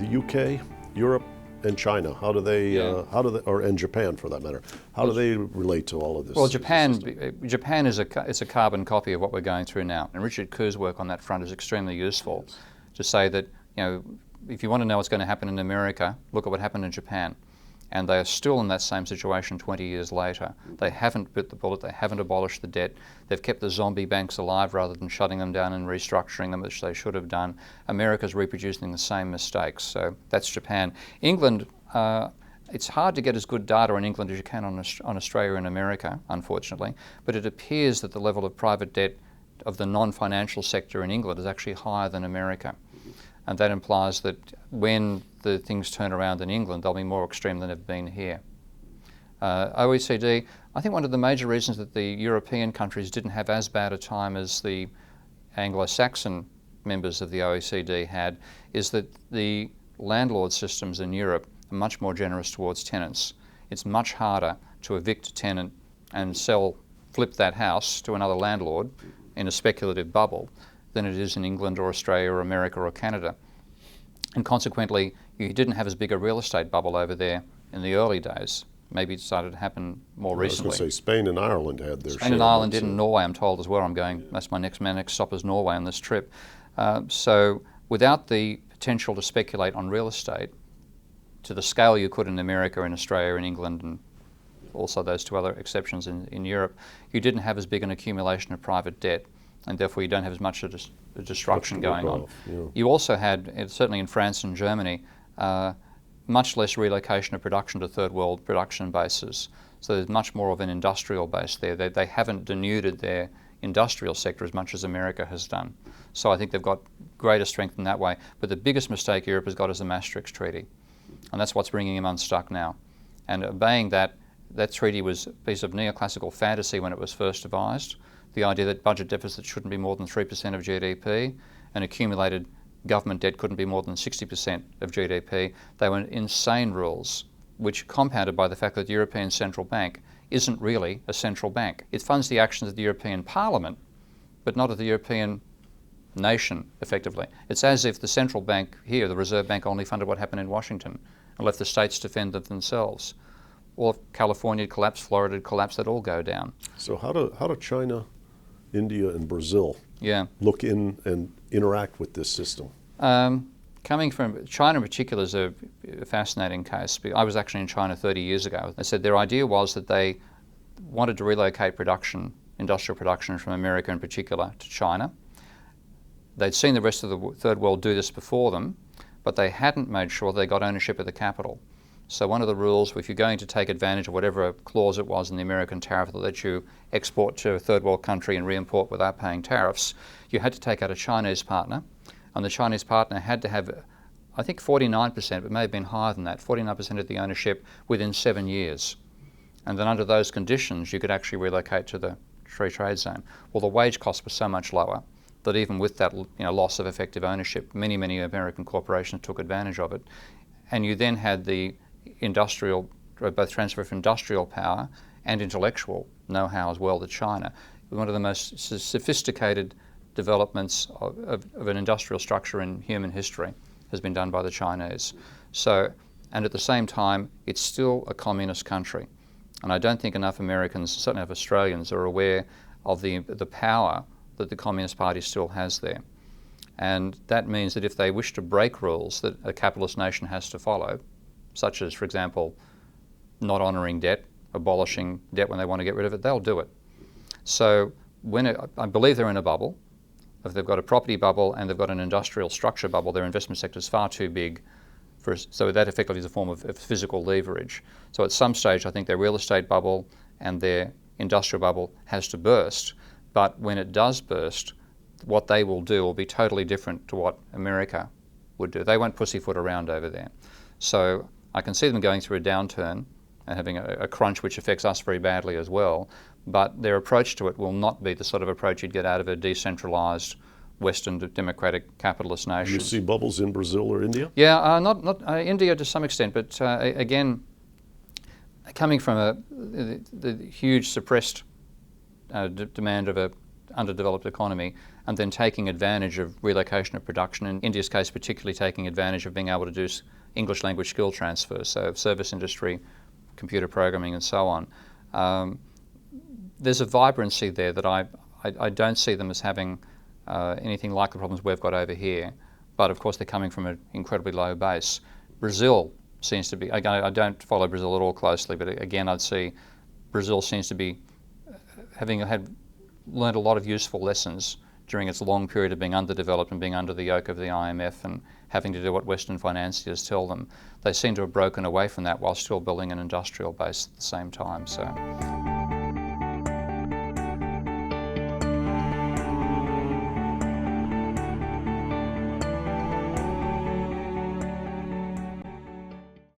the UK, Europe, and China? How do they, and Japan for that matter, how do they relate to all of this? Well, Japan is it's a carbon copy of what we're going through now, and Richard Kerr's work on that front is extremely useful to say that, if you want to know what's going to happen in America, look at what happened in Japan. And they are still in that same situation 20 years later. They haven't bit the bullet, they haven't abolished the debt, they've kept the zombie banks alive rather than shutting them down and restructuring them, which they should have done. America's reproducing the same mistakes, so that's Japan. England, it's hard to get as good data on England as you can on Australia and America, unfortunately, but it appears that the level of private debt of the non-financial sector in England is actually higher than America. And that implies that when the things turn around in England, they'll be more extreme than they've been here. OECD, I think one of the major reasons that the European countries didn't have as bad a time as the Anglo-Saxon members of the OECD had is that the landlord systems in Europe are much more generous towards tenants. It's much harder to evict a tenant and flip that house to another landlord in a speculative bubble than it is in England or Australia or America or Canada. And consequently, you didn't have as big a real estate bubble over there in the early days. Maybe it started to happen more recently. I was going to say Spain and Ireland had their Spain and Ireland did, and Norway, I'm told, as well. I'm going, that's my next stop is Norway on this trip. So without the potential to speculate on real estate to the scale you could in America and Australia and England and also those two other exceptions in Europe, you didn't have as big an accumulation of private debt, and therefore you don't have as much of a destruction going on. Yeah. You also had, certainly in France and Germany, much less relocation of production to third world production bases. So there's much more of an industrial base there. They haven't denuded their industrial sector as much as America has done. So I think they've got greater strength in that way. But the biggest mistake Europe has got is the Maastricht Treaty. And that's what's bringing them unstuck now. And obeying that treaty was a piece of neoclassical fantasy when it was first devised. The idea that budget deficits shouldn't be more than 3% of GDP and accumulated government debt couldn't be more than 60% of GDP. They were insane rules, which compounded by the fact that the European Central Bank isn't really a central bank. It funds the actions of the European Parliament, but not of the European nation, effectively. It's as if the central bank here, the Reserve Bank, only funded what happened in Washington and left the states to fend themselves. Or if California collapsed, Florida collapsed, they'd all go down. So how do China, India, and Brazil look in and interact with this system? Coming from China in particular is a fascinating case. I was actually in China 30 years ago. They said their idea was that they wanted to relocate production, industrial production from America in particular, to China. They'd seen the rest of the third world do this before them, but they hadn't made sure they got ownership of the capital. So one of the rules, if you're going to take advantage of whatever clause it was in the American tariff that lets you export to a third world country and re-import without paying tariffs, you had to take out a Chinese partner, and the Chinese partner had to have, I think 49%, but it may have been higher than that, 49% of the ownership within 7 years. And then under those conditions, you could actually relocate to the free trade zone. Well, the wage costs were so much lower that even with that loss of effective ownership, many American corporations took advantage of it. And you then had the both transfer of industrial power and intellectual know-how as well to China. One of the most sophisticated developments of an industrial structure in human history has been done by the Chinese. So, and at the same time, it's still a communist country. And I don't think enough Americans, certainly enough Australians, are aware of the power that the Communist Party still has there. And that means that if they wish to break rules that a capitalist nation has to follow, such as, for example, not honouring debt, abolishing debt when they want to get rid of it, they'll do it. So I believe they're in a bubble. If they've got a property bubble and they've got an industrial structure bubble, their investment sector is far too big. So that effectively is a form of physical leverage. So at some stage, I think their real estate bubble and their industrial bubble has to burst. But when it does burst, what they will do will be totally different to what America would do. They won't pussyfoot around over there. So I can see them going through a downturn and having a crunch which affects us very badly as well, but their approach to it will not be the sort of approach you'd get out of a decentralised Western democratic capitalist nation. You see bubbles in Brazil or India? Yeah, not India to some extent, but again, coming from the huge suppressed demand of underdeveloped economy, and then taking advantage of relocation of production. In India's case, particularly taking advantage of being able to do English language skill transfer, so service industry, computer programming, and so on. There's a vibrancy there that I don't see them as having anything like the problems we've got over here. But of course, they're coming from an incredibly low base. Brazil seems to be, again, I don't follow Brazil at all closely, but again, I'd see Brazil seems to be having learned a lot of useful lessons during its long period of being underdeveloped and being under the yoke of the IMF and having to do what Western financiers tell them. They seem to have broken away from that while still building an industrial base at the same time. So.